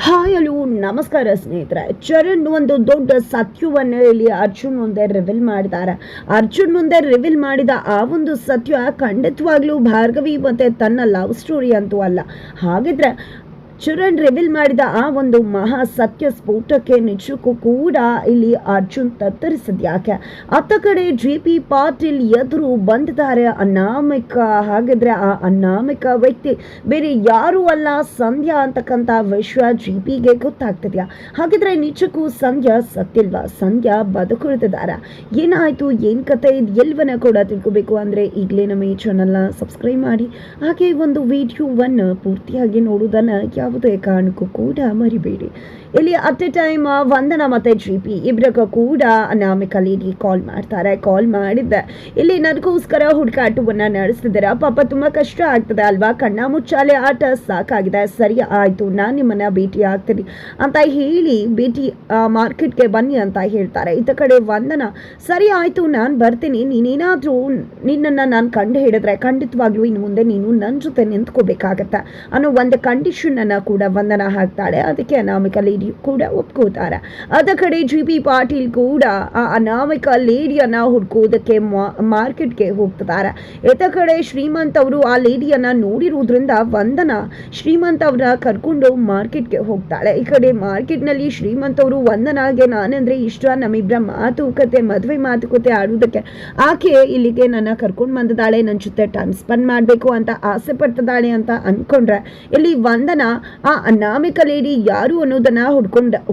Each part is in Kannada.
ಹಾಯ್ ಹಲೋ ನಮಸ್ಕಾರ ಸ್ನೇಹಿತರೆ. ಚರಣ್ ಒಂದು ದೊಡ್ಡ ಸತ್ಯವನ್ನು ಇಲ್ಲಿ ಅರ್ಜುನ್ ಮುಂದೆ ರಿವೀಲ್ ಮಾಡಿದ್ದಾರೆ. ಅರ್ಜುನ್ ಮುಂದೆ ರಿವೀಲ್ ಮಾಡಿದ ಆ ಒಂದು ಸತ್ಯ ಖಂಡಿತವಾಗ್ಲೂ ಭಾರ್ಗವಿ ಮತ್ತೆ ತನ್ನ ಲವ್ ಸ್ಟೋರಿ ಅಂತೂ ಅಲ್ಲ. ಹಾಗಿದ್ರೆ ಚರಣ್ ರಿವೀಲ್ ಮಾಡಿದ ಆ ಒಂದು ಮಹಾ ಸತ್ಯ ಸ್ಫೋಟಕ್ಕೆ ನಿಜಕ್ಕೂ ಕೂಡ ಇಲ್ಲಿ ಅರ್ಜುನ್ ತತ್ತರಿಸಿದ್ಯಾಕೆ? ಅತ್ತ ಕಡೆ JP ಪಾಟೀಲ್ ಎದುರು ಬಂದಿದ್ದಾರೆ ಅನಾಮಿಕ. ಹಾಗಿದ್ರೆ ಆ ಅನಾಮಿಕ ವ್ಯಕ್ತಿ ಬೇರೆ ಯಾರು ಅಲ್ಲ, ಸಂಧ್ಯಾ ಅಂತಕ್ಕಂಥ ವಿಷಯ JPಗೆ ಗೊತ್ತಾಗ್ತಿದ್ಯಾ? ಹಾಗಿದ್ರೆ ನಿಜಕ್ಕೂ ಸಂಧ್ಯಾ ಸತ್ತಿಲ್ವಾ? ಸಂಧ್ಯಾ ಬದುಕುಳಿತಿದ್ದಾರೆ. ಏನಾಯ್ತು, ಏನ್ ಕತೆ, ಇದು ಎಲ್ಲವನ್ನ ಕೂಡ ತಿಳ್ಕೋಬೇಕು ಅಂದ್ರೆ ಈಗಲೇ ನಮ್ಮ ಈ ಚಾನಲ್ನ ಸಬ್ಸ್ಕ್ರೈಬ್ ಮಾಡಿ, ಹಾಗೆ ಒಂದು ವಿಡಿಯೋವನ್ನು ಪೂರ್ತಿಯಾಗಿ ನೋಡುವುದನ್ನು ಯಾವುದೇ ಕಾರಣಕ್ಕೂ ಕೂಡ ಮರಿಬೇಡಿ. ಇಲ್ಲಿ ಅಟ್ ಎ ಟೈಮ್ ವಂದನಾ ಮತ್ತೆ JP ಇಬ್ಬರಿಗೂ ಕೂಡ ಅನಾಮಿಕಾ ಲೇಡಿ ಕಾಲ್ ಮಾಡ್ತಾರೆ. ಕಾಲ್ ಮಾಡಿದ್ದೆ ಇಲ್ಲಿ ನನಗೋಸ್ಕರ ಹುಡುಕಾಟವನ್ನ ನಡೆಸ್ತಿದ್ದೀರಾ, ಪಾಪ ತುಂಬಾ ಕಷ್ಟ ಆಗ್ತದೆ ಅಲ್ವಾ, ಕಣ್ಣ ಮುಚ್ಚಾಲೆ ಆಟ ಸಾಕಾಗಿದೆ, ಸರಿ ಆಯ್ತು ನಾನು ನಿಮ್ಮನ್ನ ಭೇಟಿ ಆಗ್ತೀನಿ ಅಂತ ಹೇಳಿ ಭೇಟಿ ಮಾರ್ಕೆಟ್ಗೆ ಬನ್ನಿ ಅಂತ ಹೇಳ್ತಾರೆ. ಇತ್ತ ಕಡೆ ವಂದನಾ ಸರಿ ಆಯ್ತು ನಾನು ಬರ್ತೀನಿ, ನೀನೇನಾದ್ರೂ ನಿನ್ನನ್ನು ನಾನು ಕಂಡು ಹಿಡಿದ್ರೆ ಖಂಡಿತವಾಗ್ಲೂ ಇನ್ನು ಮುಂದೆ ನೀನು ನನ್ನ ಜೊತೆ ನಿಂತ್ಕೋಬೇಕಾಗತ್ತೆ ಅನ್ನೋ ಒಂದು ಕಂಡೀಷನ್ ಅನ್ನ ಕೂಡ ವಂದನಾ ಹಾಕ್ತಾಳೆ. ಅದಕ್ಕೆ ಅನಾಮಿಕಾ ಲೇಡಿ ಕೂಡ ಒಪ್ಕೋತಾರೆ. ಅದ ಕಡೆ JP ಪಾಟೀಲ್ ಕೂಡ ಆ ಅನಾಮಿಕಾ ಲೇಡಿಯನ್ನ ಹುಡ್ಕೋದಕ್ಕೆ ಮಾರ್ಕೆಟ್ಗೆ ಹೋಗ್ತಿದ್ದಾರೆ. ಇತ್ತ ಕಡೆ ಶ್ರೀಮಂತ್ ಅವರು ಆ ಲೇಡಿಯನ್ನ ನೋಡಿರುವುದರಿಂದ ವಂದನಾ ಶ್ರೀಮಂತ್ ಅವರ ಕರ್ಕೊಂಡು ಮಾರ್ಕೆಟ್ಗೆ ಹೋಗ್ತಾಳೆ. ಈ ಕಡೆ ಮಾರ್ಕೆಟ್ ನಲ್ಲಿ ಶ್ರೀಮಂತ್ ಅವರು ವಂದನಾಗೆ ನಾನಂದ್ರೆ ಇಷ್ಟ, ನಮ್ಮಿಬ್ಬರ ಮಾತುಕತೆ ಮದುವೆ ಮಾತುಕತೆ ಆಡುವುದಕ್ಕೆ ಆಕೆ ಇಲ್ಲಿಗೆ ನನ್ನ ಕರ್ಕೊಂಡು ಬಂದಿದ್ದಾಳೆ, ನನ್ನ ಜೊತೆ ಟೈಮ್ ಸ್ಪೆಂಡ್ ಮಾಡಬೇಕು ಅಂತ ಆಸೆ ಪಡ್ತಿದ್ದಾಳೆ ಅಂತ ಅನ್ಕೊಂಡ್ರೆ ಇಲ್ಲಿ ವಂದನಾ ಆ ಅನಾಮಿಕಾ ಲೇಡಿ ಯಾರು ಅನ್ನೋದನ್ನ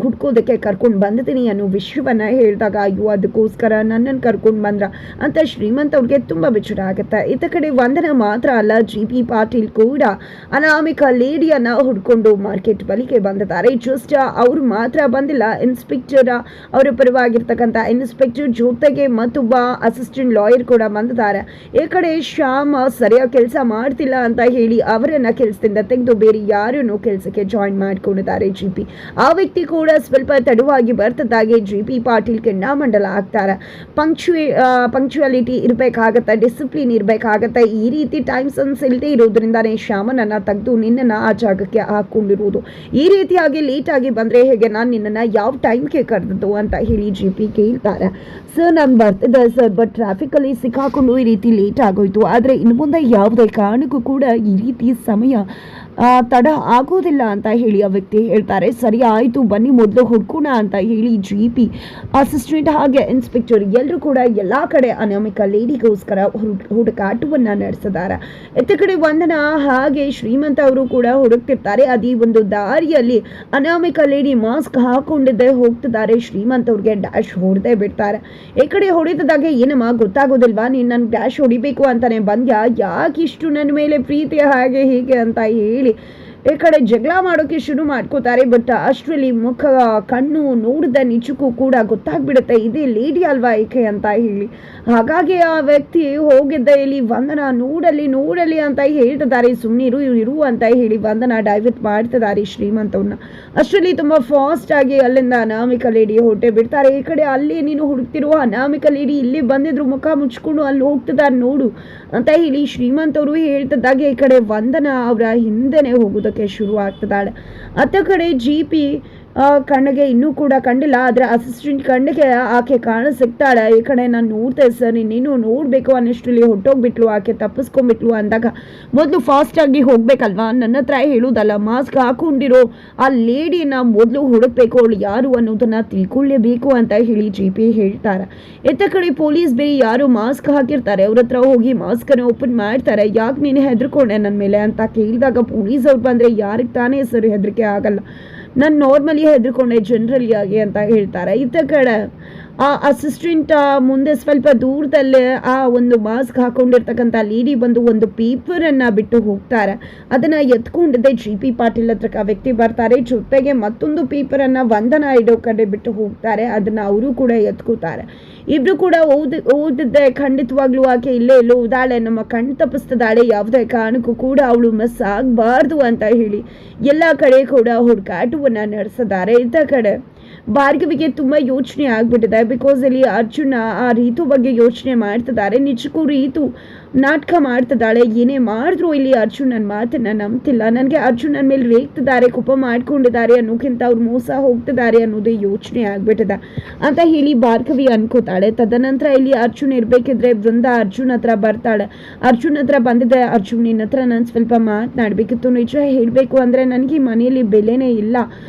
ಹುಡ್ಕೋದಕ್ಕೆ ಕರ್ಕೊಂಡು ಬಂದಿದ್ದೀನಿ ಅನ್ನೋ ವಿಷಯವನ್ನ ಹೇಳಿದಾಗ ಅಯ್ಯೋ ಅದಕ್ಕೋಸ್ಕರ ನನ್ನನ್ನು ಕರ್ಕೊಂಡು ಬಂದ್ರ ಅಂತ ಶ್ರೀಮಂತ್ ಅವ್ರಿಗೆ ತುಂಬಾ ವಿಚಾರ ಆಗುತ್ತೆ. ಇತ್ತ ಕಡೆ ವಂದನಾ ಮಾತ್ರ ಅಲ್ಲ, JP ಪಾಟೀಲ್ ಕೂಡ ಅನಾಮಿಕಾ ಲೇಡಿಯನ್ನ ಹುಡ್ಕೊಂಡು ಮಾರ್ಕೆಟ್ ಬಳಿಗೆ ಬಂದಿದ್ದಾರೆ. ಜಸ್ಟ್ ಅವ್ರು ಮಾತ್ರ ಬಂದಿಲ್ಲ, ಇನ್ಸ್ಪೆಕ್ಟರ್ ಅವರ ಪರವಾಗಿರ್ತಕ್ಕಂಥ ಇನ್ಸ್ಪೆಕ್ಟರ್ ಜೊತೆಗೆ ಮತ್ತೊಬ್ಬ ಅಸಿಸ್ಟೆಂಟ್ ಲಾಯರ್ ಕೂಡ ಬಂದಿದ್ದಾರೆ. ಈ ಕಡೆ ಶ್ಯಾಮ್ ಸರಿಯಾಗಿ ಕೆಲಸ ಮಾಡ್ತಿಲ್ಲ ಅಂತ ಹೇಳಿ ಅವರನ್ನ ಕೆಲಸದಿಂದ ತೆಗೆದು ಬೇರೆ ಯಾರನ್ನು ಕೆಲಸಕ್ಕೆ ಜಾಯಿನ್ ಮಾಡ್ಕೊಂಡಿದ್ದಾರೆ JP. ಆ ವ್ಯಕ್ತಿ ಕೂಡ ಸ್ವಲ್ಪ ತಡವಾಗಿ ಬರ್ತದಾಗೆ JP ಪಾಟೀಲ್ ಕೆಂಡಾಮಂಡಲ ಆಗ್ತಾರೆ. ಪಂಕ್ಚುಯಾಲಿಟಿ ಇರಬೇಕಾಗತ್ತೆ, ಡಿಸಿಪ್ಲಿನ್ ಇರಬೇಕಾಗತ್ತೆ. ಈ ರೀತಿ ಟೈಮ್ ಸೆನ್ಸ್ ಇಲ್ಲದೆ ಇರೋದ್ರಿಂದಾನೇ ಶ್ಯಾಮನನ್ನ ತೆಗೆದು ನಿನ್ನನ್ನು ಆ ಜಾಗಕ್ಕೆ ಹಾಕೊಂಡಿರುವುದು. ಈ ರೀತಿಯಾಗಿ ಲೇಟ್ ಆಗಿ ಬಂದ್ರೆ ಹೇಗೆ, ನಾನು ನಿನ್ನನ್ನು ಯಾವ ಟೈಮ್ಗೆ ಕರೆದದ್ದು ಅಂತ ಹೇಳಿ JP ಕೇಳ್ತಾರೆ. ಸರ್ ನಾನು ಬರ್ತಿದ್ದೆ ಸರ್, ಬಟ್ ಟ್ರಾಫಿಕಲ್ಲಿ ಸಿಕ್ಕಾಕೊಂಡು ಈ ರೀತಿ ಲೇಟ್ ಆಗೋಯ್ತು, ಆದರೆ ಇನ್ನು ಮುಂದೆ ಯಾವುದೇ ಕಾರಣಕ್ಕೂ ಕೂಡ ಈ ರೀತಿ ಸಮಯ ತಡ ಆಗೋದಿಲ್ಲ ಅಂತ ಹೇಳಿ ಆ ವ್ಯಕ್ತಿ ಹೇಳ್ತಾರೆ. ಸರಿ ಆಯಿತು ಬನ್ನಿ ಮೊದಲು ಹುಡ್ಕೋಣ ಅಂತ ಹೇಳಿ JP ಅಸಿಸ್ಟೆಂಟ್ ಹಾಗೆ ಇನ್ಸ್ಪೆಕ್ಟರ್ ಎಲ್ಲರೂ ಕೂಡ ಎಲ್ಲ ಕಡೆ ಅನಾಮಿಕಾ ಲೇಡಿಗೋಸ್ಕರ ಹುಡುಕಾಟವನ್ನು ನಡೆಸಿದ್ದಾರೆ. ಇತ್ತ ಕಡೆ ವಂದನಾ ಹಾಗೆ ಶ್ರೀಮಂತ ಅವರು ಕೂಡ ಹುಡುಕ್ತಿರ್ತಾರೆ. ಅದೇ ಒಂದು ದಾರಿಯಲ್ಲಿ ಅನಾಮಿಕಾ ಲೇಡಿ ಮಾಸ್ಕ್ ಹಾಕೊಂಡಿದ್ದೆ ಹೋಗ್ತಿದ್ದಾರೆ. ಶ್ರೀಮಂತ್ ಅವ್ರಿಗೆ ಡ್ಯಾಶ್ ಹೊಡೆದೇ ಬಿಡ್ತಾರೆ. ಈ ಕಡೆ ಹೊಡೆದಾಗೆ ಏನಮ್ಮ ಗೊತ್ತಾಗೋದಿಲ್ವಾ, ನೀನು ನನ್ನ ಡ್ಯಾಶ್ ಹೊಡಿಬೇಕು ಅಂತಾನೆ ಬಂದ್ಯಾ, ಯಾಕಿಷ್ಟು ನನ್ನ ಮೇಲೆ ಪ್ರೀತಿ ಹಾಗೆ ಹೀಗೆ ಅಂತ ಹೇಳಿ ಈ ಕಡೆ ಜಗಳ ಮಾಡೋಕೆ ಶುರು ಮಾಡ್ಕೋತಾರೆ. ಬಟ್ ಅಷ್ಟರಲ್ಲಿ ಮುಖ ಕಣ್ಣು ನೋಡಿದ ನಿಜಕ್ಕೂ ಕೂಡ ಗೊತ್ತಾಗ್ಬಿಡುತ್ತೆ ಇದೇ ಲೇಡಿ ಅಲ್ವಾ ಏಕೆ ಅಂತ ಹೇಳಿ. ಹಾಗಾಗಿ ಆ ವ್ಯಕ್ತಿ ಹೋಗಿದ್ದ ಇಲ್ಲಿ ವಂದನಾ ನೋಡಲಿ ಅಂತ ಹೇಳ್ತಿದ್ದಾರೆ. ಸುಮ್ಮನಿರು ಇರು ಅಂತ ಹೇಳಿ ವಂದನಾ ಡೈವರ್ಟ್ ಮಾಡ್ತಿದ್ದಾರೆ ಶ್ರೀಮಂತವ್ರನ್ನ. ಅಷ್ಟರಲ್ಲಿ ತುಂಬಾ ಫಾಸ್ಟ್ ಆಗಿ ಅಲ್ಲಿಂದ ಅನಾಮಿಕಾ ಲೇಡಿ ಹೊಟ್ಟೆ ಬಿಡ್ತಾರೆ. ಈ ಕಡೆ ಅಲ್ಲಿ ನೀನು ಹುಡುಕ್ತಿರುವ ಅನಾಮಿಕಾ ಲೇಡಿ ಇಲ್ಲಿ ಬಂದಿದ್ರು, ಮುಖ ಮುಚ್ಕೊಂಡು ಅಲ್ಲಿ ಹೋಗ್ತಿದ್ದಾರೆ ನೋಡು ಅಂತ ಹೇಳಿ ಶ್ರೀಮಂತವರು ಹೇಳ್ತಿದ್ದಾಗೆ ಈ ಕಡೆ ವಂದನಾ ಅವರ ಹಿಂದೆನೆ ಹೋಗುದಕ್ಕೆ ಶುರು ಆಗ್ತದಾಳೆ. ಅತ್ತ ಕಡೆ JP ಕಣ್ಣಿಗೆ ಇನ್ನೂ ಕೂಡ ಕಂಡಿಲ್ಲ, ಆದರೆ ಅಸಿಸ್ಟೆಂಟ್ ಕಣ್ಣಿಗೆ ಆಕೆ ಕಾಣ ಸಿಗ್ತಾಳೆ. ಈ ಕಡೆ ನಾನು ನೋಡ್ತೆ ಸರ್, ನೀನು ನೋಡಬೇಕು ಅನ್ನಷ್ಟರಲ್ಲಿ ಹೊಟ್ಟೋಗ್ಬಿಟ್ಲು, ಆಕೆ ತಪ್ಪಿಸ್ಕೊಂಡ್ಬಿಟ್ಲು ಅಂದಾಗ ಮೊದಲು ಫಾಸ್ಟಾಗಿ ಹೋಗ್ಬೇಕಲ್ವಾ, ನನ್ನ ಹತ್ರ ಹೇಳೋದಲ್ಲ, ಮಾಸ್ಕ್ ಹಾಕೊಂಡಿರೋ ಆ ಲೇಡಿನ ಮೊದಲು ಹುಡುಕ್ಬೇಕು, ಅವಳು ಯಾರು ಅನ್ನೋದನ್ನ ತಿಳ್ಕೊಳ್ಳೇಬೇಕು ಅಂತ ಹೇಳಿ JP ಹೇಳ್ತಾರೆ. ಇತ್ತ ಕಡೆ ಪೊಲೀಸ್ ಬೇರೆ ಯಾರು ಮಾಸ್ಕ್ ಹಾಕಿರ್ತಾರೆ ಅವ್ರ ಹತ್ರ ಹೋಗಿ ಮಾಸ್ಕನ್ನು ಓಪನ್ ಮಾಡ್ತಾರೆ. ಯಾಕೆ ನೀನು ಹೆದರ್ಕೊಂಡೆ ನನ್ನ ಮೇಲೆ ಅಂತ ಕೇಳಿದಾಗ ಪೊಲೀಸ್ ಅವ್ರು ಬಂದರೆ ಯಾರಿಗೆ ತಾನೇ ಸರ್ ಹೆದರಿಕೆ ಆಗಲ್ಲ, ನಾನು ನಾರ್ಮಲಿ ಹೆದರ್ಕೊಂಡೆ ಜನರಲಿ ಆಗಿ ಅಂತ ಹೇಳ್ತಾರೆ. ಇತ್ತ ಕಡೆ ಆ ಅಸಿಸ್ಟೆಂಟ್ ಮುಂದೆ ಸ್ವಲ್ಪ ದೂರದಲ್ಲೇ ಆ ಒಂದು ಮಾಸ್ಕ್ ಹಾಕೊಂಡಿರ್ತಕ್ಕಂಥ ಲೇಡಿ ಬಂದು ಒಂದು ಪೇಪರನ್ನು ಬಿಟ್ಟು ಹೋಗ್ತಾರೆ. ಅದನ್ನು ಎತ್ಕೊಂಡಿದ್ದೆ JP ಪಾಟೀಲ್ ಹತ್ರಕ್ಕೆ ಆ ವ್ಯಕ್ತಿ ಬರ್ತಾರೆ. ಜೊತೆಗೆ ಮತ್ತೊಂದು ಪೇಪರನ್ನು ವಂದನಾ ಇಡೋ ಕಡೆ ಬಿಟ್ಟು ಹೋಗ್ತಾರೆ. ಅದನ್ನು ಅವರು ಕೂಡ ಎತ್ಕೋತಾರೆ. ಇಬ್ರು ಕೂಡ ಓದಿದ್ದೆ ಖಂಡಿತವಾಗ್ಲೂ ಆಕೆ ಇಲ್ಲೇ ಎಲ್ಲೋ ಓದಾಳೆ, ನಮ್ಮ ಕಣ್ಣು ತಪ್ಪಿಸ್ತಿದ್ದಾಳೆ, ಯಾವುದೇ ಕಾರಣಕ್ಕೂ ಕೂಡ ಅವಳು ಮಿಸ್ ಆಗಬಾರ್ದು ಅಂತ ಹೇಳಿ ಎಲ್ಲ ಕಡೆ ಕೂಡ ಹುಡುಕಾಟವನ್ನು ನಡೆಸಿದ್ದಾರೆ. ಇತ್ತ ಕಡೆ ಭಾರ್ಗವಿಗೆ ತುಂಬ ಯೋಚನೆ ಆಗ್ಬಿಟ್ಟಿದೆ. ಬಿಕಾಸ್ ಇಲ್ಲಿ ಅರ್ಜುನ ಆ ರೀತು ಬಗ್ಗೆ ಯೋಚನೆ ಮಾಡ್ತಿದ್ದಾರೆ. ನಿಜಕ್ಕೂ ರೀತು ನಾಟಕ ಮಾಡ್ತಿದ್ದಾಳೆ. ಏನೇ ಮಾಡಿದ್ರು ಇಲ್ಲಿ ಅರ್ಜುನ್ ನನ್ನ ಮಾತನ್ನ ನಂಬ್ತಿಲ್ಲ, ನನಗೆ ಅರ್ಜುನ್ ನನ್ನ ಮೇಲೆ ರೇಗ್ತಿದ್ದಾರೆ, ಕೋಪ ಮಾಡ್ಕೊಂಡಿದ್ದಾರೆ ಅನ್ನೋಕ್ಕಿಂತ ಅವ್ರು ಮೋಸ ಹೋಗ್ತಿದ್ದಾರೆ ಅನ್ನೋದು ಯೋಚನೆ ಆಗ್ಬಿಟ್ಟಿದೆ ಅಂತ ಹೇಳಿ ಭಾರ್ಗವಿ ಅನ್ಕೋತಾಳೆ. ತದನಂತರ ಇಲ್ಲಿ ಅರ್ಜುನ್ ಇರ್ಬೇಕಿದ್ರೆ ಬೃಂದ ಅರ್ಜುನ್ ಹತ್ರ ಬರ್ತಾಳೆ. ಅರ್ಜುನ್ ಹತ್ರ ಬಂದಿದ್ದೆ, ಅರ್ಜುನ್ ನಿನ್ನ ಹತ್ರ ನಾನು ಸ್ವಲ್ಪ ಮಾತನಾಡಬೇಕಿತ್ತು. ನಿಜ ಹೇಳಬೇಕು ಅಂದರೆ ನನಗೆ ಈ ಮನೆಯಲ್ಲಿ ಬೆಲೆನೇ ಇಲ್ಲ,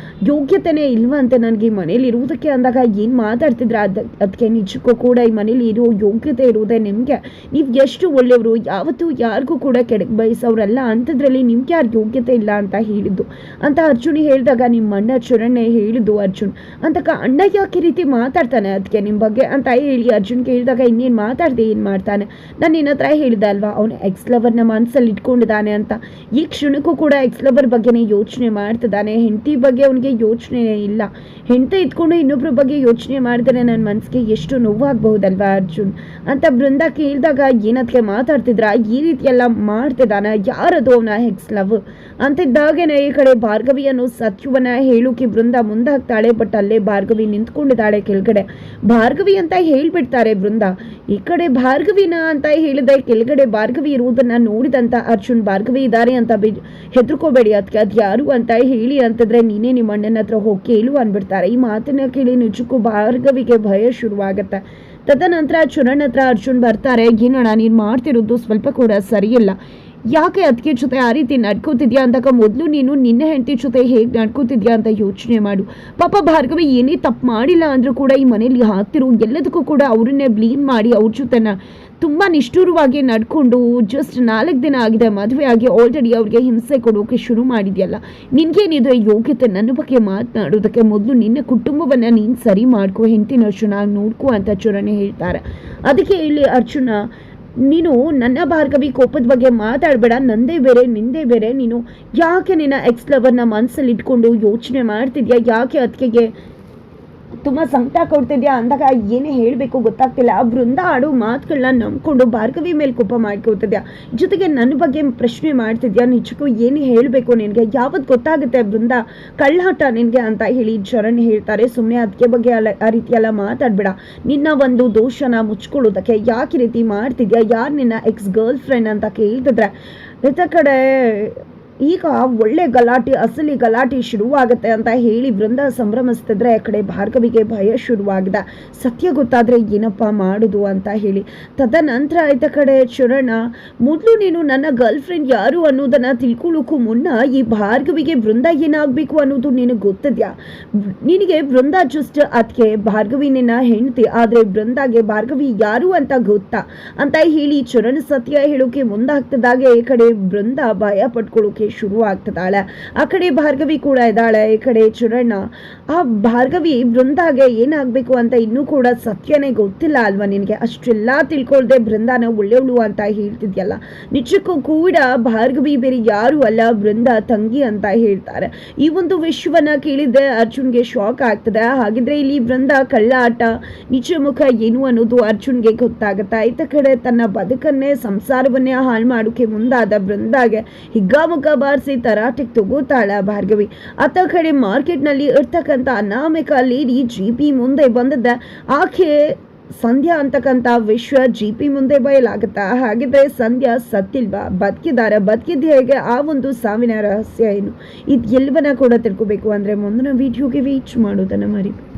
ಯೋಗ್ಯತೆನೇ ಇಲ್ವಂತೆ ನನಗೆ ಈ ಮನೇಲಿ ಇರುವುದಕ್ಕೆ ಅಂದಾಗ ಏನು ಮಾತಾಡ್ತಿದ್ರೆ ಅದಕ್ಕೆ ನಿಜಕ್ಕೂ ಕೂಡ ಈ ಮನೇಲಿ ಇರೋ ಯೋಗ್ಯತೆ ಇರುವುದೇ ನಿಮಗೆ. ನೀವು ಎಷ್ಟು ಒಳ್ಳೆಯವರು, ಯಾವತ್ತೂ ಯಾರಿಗೂ ಕೂಡ ಕೆಡಕ್ ಬಯಸೋರಲ್ಲ, ಅಂಥದ್ರಲ್ಲಿ ನಿಮ್ಗೆ ಯಾರು ಯೋಗ್ಯತೆ ಇಲ್ಲ ಅಂತ ಹೇಳಿದ್ದು ಅಂತ ಅರ್ಜುನ್ ಹೇಳಿದಾಗ ನಿಮ್ಮ ಅಣ್ಣ ಚರಣ್ನೇ ಹೇಳಿದ್ದು ಅರ್ಜುನ್ ಅಂತಕ ಅಣ್ಣ ಯಾಕೆ ರೀತಿ ಮಾತಾಡ್ತಾನೆ ಅದಕ್ಕೆ ನಿಮ್ಮ ಬಗ್ಗೆ ಅಂತ ಹೇಳಿ ಅರ್ಜುನ್ ಕೇಳಿದಾಗ ಇನ್ನೇನು ಮಾತಾಡ್ದೆ ಏನು ಮಾಡ್ತಾನೆ, ನಾನು ನಿನ್ನ ಹತ್ರ ಹೇಳಿದೆ ಅಲ್ವಾ ಅವನು ಎಕ್ಸ್ ಲವರ್ನ ಮನಸ್ಸಲ್ಲಿ ಇಟ್ಕೊಂಡಿದ್ದಾನೆ ಅಂತ. ಈ ಕ್ಷಣಕ್ಕೂ ಕೂಡ ಎಕ್ಸ್ ಲವರ್ ಬಗ್ಗೆನೇ ಯೋಚನೆ ಮಾಡ್ತಿದ್ದಾನೆ, ಹೆಂಡತಿ ಬಗ್ಗೆ ಅವನಿಗೆ ಯೋಚನೆ ಇಲ್ಲ. ಹೆಂಡತಿ ಇಟ್ಕೊಂಡು ಇನ್ನೊಬ್ರ ಬಗ್ಗೆ ಯೋಚನೆ ಮಾಡಿದ್ರೆ ನನ್ನ ಮನಸ್ಸಿಗೆ ಎಷ್ಟು ನೋವಾಗಬಹುದಲ್ವಾ ಅರ್ಜುನ್ ಅಂತ ಬೃಂದ ಕೇಳಿದಾಗ ಏನದಕ್ಕೆ ಮಾತಾಡ್ತಿದ್ರ, ಈ ರೀತಿಯೆಲ್ಲ ಮಾಡ್ತಿದ್ದಾನ, ಯಾರದು ಅವನ ಎಕ್ಸ್ ಲವ್ ಅಂತಿದ್ದಾಗೇನೆ ಈ ಕಡೆ ಭಾರ್ಗವಿಯನ್ನು ಸತ್ಯವನ್ನ ಹೇಳೋಕೆ ಬೃಂದ ಮುಂದಾಗ್ತಾಳೆ. ಬಟ್ ಅಲ್ಲೇ ಭಾರ್ಗವಿ ನಿಂತ್ಕೊಂಡಿದ್ದಾಳೆ ಕೆಳಗಡೆ. ಭಾರ್ಗವಿ ಅಂತ ಹೇಳ್ಬಿಡ್ತಾರೆ ಬೃಂದ. ಈ ಕಡೆ ಭಾರ್ಗವಿನ ಅಂತ ಹೇಳಿದೆ, ಕೆಳಗಡೆ ಭಾರ್ಗವಿ ಇರುವುದನ್ನ ನೋಡಿದಂತ ಅರ್ಜುನ್ ಭಾರ್ಗವಿ ಇದ್ದಾರೆ ಅಂತ ಹೆದರ್ಕೋಬೇಡಿ, ಅದಕ್ಕೆ ಅದು ಯಾರು ಅಂತ ಹೇಳಿ ಅಂತಂದ್ರೆ ನೀನೇ ನಿಮ್ಮ ಅಣ್ಣನ ಹತ್ರ ಹೋಗಿ ಕೇಳು ಅಂದ್ಬಿಡ್ತಾರೆ. ಈ ಮಾತನ್ನ ಕೇಳಿ ನಿಜಕ್ಕೂ ಭಾರ್ಗವಿಗೆ ಭಯ ಶುರುವಾಗತ್ತೆ. ತದನಂತರ ಚರಣ್ ಹತ್ರ ಅರ್ಜುನ್ ಬರ್ತಾರೆ. ಏನಣ್ಣ ನೀನು ಮಾಡ್ತಿರೋದು ಸ್ವಲ್ಪ ಕೂಡ ಸರಿಯಿಲ್ಲ, ಯಾಕೆ ಅದಕ್ಕೆ ಜೊತೆ ಆ ರೀತಿ ನಡ್ಕೋತಿದ್ಯಾ ಅಂದಾಗ ಮೊದಲು ನೀನು ನಿನ್ನ ಹೆಂಡತಿ ಜೊತೆ ಹೇಗೆ ನಡ್ಕೋತಿದ್ಯಾ ಅಂತ ಯೋಚನೆ ಮಾಡು. ಪಾಪ ಭಾರ್ಗವಿ ಏನೇ ತಪ್ಪು ಮಾಡಿಲ್ಲ ಅಂದರೂ ಕೂಡ ಈ ಮನೇಲಿ ಹಾಕ್ತಿರೋ ಎಲ್ಲದಕ್ಕೂ ಕೂಡ ಅವ್ರನ್ನೇ ಬ್ಲೇಮ್ ಮಾಡಿ ಅವ್ರ ಜೊತೆನ ತುಂಬ ನಿಷ್ಠುರವಾಗಿ ನಡ್ಕೊಂಡು ಜಸ್ಟ್ 4 ದಿನ ಆಗಿದೆ ಮದುವೆ ಆಗಿ ಆಲ್ರೆಡಿ ಅವ್ರಿಗೆ ಹಿಂಸೆ ಕೊಡೋಕೆ ಶುರು ಮಾಡಿದ್ಯಲ್ಲ, ನಿನಗೇನಿದೆ ಯೋಗ್ಯತೆ ನನ್ನ ಬಗ್ಗೆ ಮಾತನಾಡೋದಕ್ಕೆ? ಮೊದಲು ನಿನ್ನ ಕುಟುಂಬವನ್ನು ನೀನು ಸರಿ ಮಾಡ್ಕೋ, ಹೆಂಡತಿನ ಚೆನ್ನಾಗಿ ನೋಡ್ಕೋ ಅಂತ ಚರಣೆ ಹೇಳ್ತಾರೆ. ಅದಕ್ಕೆ ಇಲ್ಲಿ ಅರ್ಜುನ ನೀನು ನನ್ನ ಭಾರ್ಗವಿ ಕೋಪದ ಬಗ್ಗೆ ಮಾತಾಡಬೇಡ, ನಂದೇ ಬೇರೆ ನಿಂದೇ ಬೇರೆ, ನೀನು ಯಾಕೆ ನಿನ್ನ ಎಕ್ಸ್ ಲವರ್ನ ಮನಸ್ಸಲ್ಲಿ ಇಟ್ಕೊಂಡು ಯೋಚನೆ ಮಾಡ್ತಿದ್ಯಾ, ಯಾಕೆ ಅದಕ್ಕೆ ತುಂಬ ಸಂಕಟ ಕೊಡ್ತಿದ್ಯಾ ಅಂದಾಗ ಏನೇ ಹೇಳಬೇಕು ಗೊತ್ತಾಗ್ತಿಲ್ಲ. ಬೃಂದ ಆಡೋ ಮಾತುಗಳನ್ನ ನಂಬ್ಕೊಂಡು ಭಾರ್ಗವಿ ಮೇಲೆ ಕೋಪ ಮಾಡ್ಕೊತಿದ್ಯಾ, ಜೊತೆಗೆ ನನ್ನ ಬಗ್ಗೆ ಪ್ರಶ್ನೆ ಮಾಡ್ತಿದ್ಯಾ, ನಿಜಕ್ಕೂ ಏನು ಹೇಳಬೇಕು ನಿನಗೆ, ಯಾವತ್ತು ಗೊತ್ತಾಗುತ್ತೆ ಬೃಂದ ಕಳ್ಳಾಟ ನಿನಗೆ ಅಂತ ಹೇಳಿ ಚರಣ್ ಹೇಳ್ತಾರೆ. ಸುಮ್ಮನೆ ಅದಕ್ಕೆ ಬಗ್ಗೆ ಆ ರೀತಿ ಎಲ್ಲ ಮಾತಾಡ್ಬೇಡ, ನಿನ್ನ ಒಂದು ದೋಷನ ಮುಚ್ಕೊಳ್ಳೋದಕ್ಕೆ ಯಾಕೆ ರೀತಿ ಮಾಡ್ತಿದ್ಯಾ, ಯಾರು ನಿನ್ನ ಎಕ್ಸ್ ಗರ್ಲ್ ಫ್ರೆಂಡ್ ಅಂತ ಕೇಳ್ತಿದ್ರೆ ಇತ್ತ ಕಡೆ ಈಗ ಒಳ್ಳೆ ಗಲಾಟೆ ಅಸಲಿ ಗಲಾಟೆ ಶುರುವಾಗುತ್ತೆ ಅಂತ ಹೇಳಿ ಬೃಂದ ಸಂಭ್ರಮಿಸ್ತಿದ್ರೆ ಆ ಕಡೆ ಭಾರ್ಗವಿಗೆ ಭಯ ಶುರುವಾಗಿದೆ. ಸತ್ಯ ಗೊತ್ತಾದರೆ ಏನಪ್ಪ ಮಾಡೋದು ಅಂತ ಹೇಳಿ ತದನಂತರ ಆಯ್ತ ಕಡೆ ಚರಣ ಮೊದಲು ನೀನು ನನ್ನ ಗರ್ಲ್ ಫ್ರೆಂಡ್ ಯಾರು ಅನ್ನೋದನ್ನು ತಿಳ್ಕೊಳ್ಳೋಕ್ಕೂ ಮುನ್ನ ಈ ಭಾರ್ಗವಿಗೆ ಬೃಂದ ಏನಾಗಬೇಕು ಅನ್ನೋದು ನಿನಗೆ ಗೊತ್ತಿದ್ಯಾ? ನಿನಗೆ ಬೃಂದ ಜಸ್ಟ್ ಅದಕ್ಕೆ ಭಾರ್ಗವಿ ನಿನ್ನ ಹೆಂಡತಿ, ಆದರೆ ಬೃಂದಾಗೆ ಭಾರ್ಗವಿ ಯಾರು ಅಂತ ಗೊತ್ತಾ ಅಂತ ಹೇಳಿ ಚರಣ್ ಸತ್ಯ ಹೇಳೋಕೆ ಮುಂದಾಗ್ತದಾಗೆ ಈ ಕಡೆ ಬೃಂದ ಭಯ ಪಡ್ಕೊಳ್ಳೋಕೆ ಶುರು ಆಗ್ತದಾಳೆ. ಆ ಕಡೆ ಭಾರ್ಗವಿ ಕೂಡ ಇದ್ದಾಳೆ. ಈ ಕಡೆ ಚರಣ ಆ ಭಾರ್ಗವಿ ಬೃಂದಾಗೆ ಏನಾಗಬೇಕು ಅಂತ ಇನ್ನೂ ಕೂಡ ಸತ್ಯನೇ ಗೊತ್ತಿಲ್ಲ ಅಲ್ವಾ ನಿನಗೆ, ಅಷ್ಟೆಲ್ಲ ತಿಳ್ಕೊಳ್ದೆ ಬೃಂದಾನ ಒಳ್ಳೆಯವಳು ಅಂತ ಹೇಳ್ತಿದ್ಯಲ್ಲ, ನಿಜಕ್ಕೂ ಕೂಡ ಭಾರ್ಗವಿ ಬೇರೆ ಯಾರು ಅಲ್ಲ ಬೃಂದ ತಂಗಿ ಅಂತ ಹೇಳ್ತಾರೆ. ಈ ಒಂದು ವಿಷಯವನ್ನ ಕೇಳಿದ್ರೆ ಅರ್ಜುನ್ಗೆ ಶಾಕ್ ಆಗ್ತದೆ. ಹಾಗಿದ್ರೆ ಇಲ್ಲಿ ಬೃಂದ ಕಳ್ಳಾಟ ನಿಜ ಮುಖ ಏನು ಅನ್ನೋದು ಅರ್ಜುನ್ಗೆ ಗೊತ್ತಾಗತ್ತಾ. ಈತ ಕಡೆ ತನ್ನ ಬದುಕನ್ನೇ ಸಂಸಾರವನ್ನೇ ಹಾಳು ಮಾಡೋಕೆ ಮುಂದಾದ ಬೃಂದಾಗೆ ಹಿಗ್ಗಾಮುಗ್ಗ ಬಾರಿಸಿ ತರಾಟೆಗೆ ತಗೋತಾಳ ಭಾರ್ಗವಿ. ಅತ್ತ ಕಡೆ ಮಾರ್ಕೆಟ್ನಲ್ಲಿ ಇರ್ತಕ್ಕಂಥ ಅನಾಮಿಕ ಲೇಡಿ ಜಿಪಿ ಮುಂದೆ ಬಂದದ್ದ ಆಕೆ ಸಂಧ್ಯಾ ಅಂತಕ್ಕಂಥ ವಿಶ್ವ ಜಿಪಿ ಮುಂದೆ ಬಯಲಾಗುತ್ತಾ. ಹಾಗಿದ್ರೆ ಸಂಧ್ಯಾ ಸತ್ತಿಲ್ವಾ, ಬದುಕಿದ್ದ ಹೇಗೆ, ಆ ಒಂದು ಸಾವಿನ ರಹಸ್ಯ ಏನು, ಇದು ಎಲ್ಲವನ್ನ ಕೂಡ ತಿಳ್ಕೋಬೇಕು ಅಂದ್ರೆ ಮುಂದಿನ ವಿಡಿಯೋಗೆ ವೇಟ್ ಮಾಡೋದನ್ನ ಮರಿಬೇಡಿ.